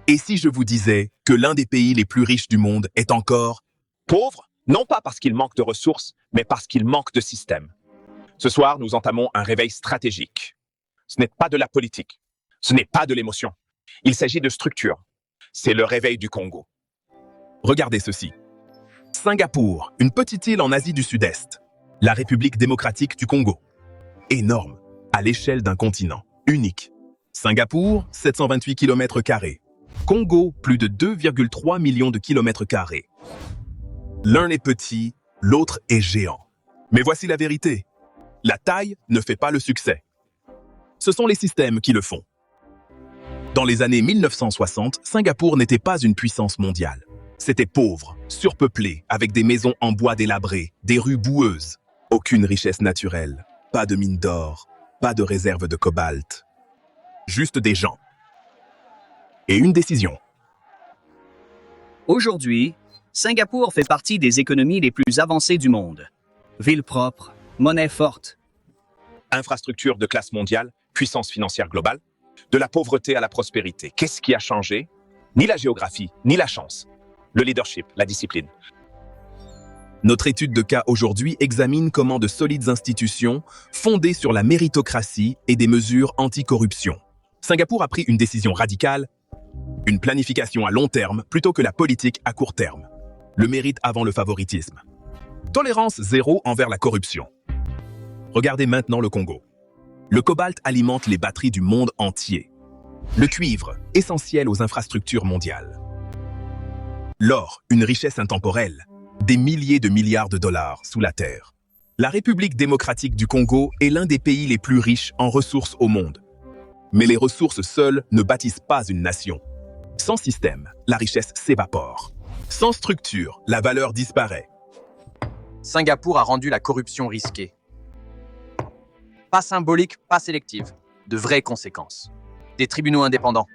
Et si je vous disais que l'un des pays les plus riches du monde est encore Pauvres, non pas parce qu'il manque de ressources, mais parce qu'il manque de système. Ce soir, nous entamons un réveil stratégique. Ce n'est pas de la politique. Ce n'est pas de l'émotion. Il s'agit de structure. C'est le réveil du Congo. Regardez ceci. Singapour, une petite île en Asie du Sud-Est. La République démocratique du Congo. Énorme, à l'échelle d'un continent. Unique. Singapour, 728 km². Congo, plus de 2,3 millions de km². L'un est petit, l'autre est géant. Mais voici la vérité. La taille ne fait pas le succès. Ce sont les systèmes qui le font. Dans les années 1960, Singapour n'était pas une puissance mondiale. C'était pauvre, surpeuplé, avec des maisons en bois délabrées, des rues boueuses. Aucune richesse naturelle, pas de mines d'or, pas de réserve de cobalt. Juste des gens. Et une décision. Aujourd'hui, Singapour fait partie des économies les plus avancées du monde. Ville propre, monnaie forte. Infrastructure de classe mondiale, puissance financière globale, de la pauvreté à la prospérité. Qu'est-ce qui a changé? Ni la géographie, ni la chance. Le leadership, la discipline. Notre étude de cas aujourd'hui examine comment de solides institutions, fondées sur la méritocratie et des mesures anti-corruption. Singapour a pris une décision radicale, une planification à long terme plutôt que la politique à court terme. Le mérite avant le favoritisme. Tolérance zéro envers la corruption. Regardez maintenant le Congo. Le cobalt alimente les batteries du monde entier. Le cuivre, essentiel aux infrastructures mondiales. L'or, une richesse intemporelle. Des milliers de milliards de dollars sous la terre. La République démocratique du Congo est l'un des pays les plus riches en ressources au monde. Mais les ressources seules ne bâtissent pas une nation. Sans système, la richesse s'évapore. Sans structure, la valeur disparaît. Singapour a rendu la corruption risquée. Pas symbolique, pas sélective. De vraies conséquences. Des tribunaux indépendants,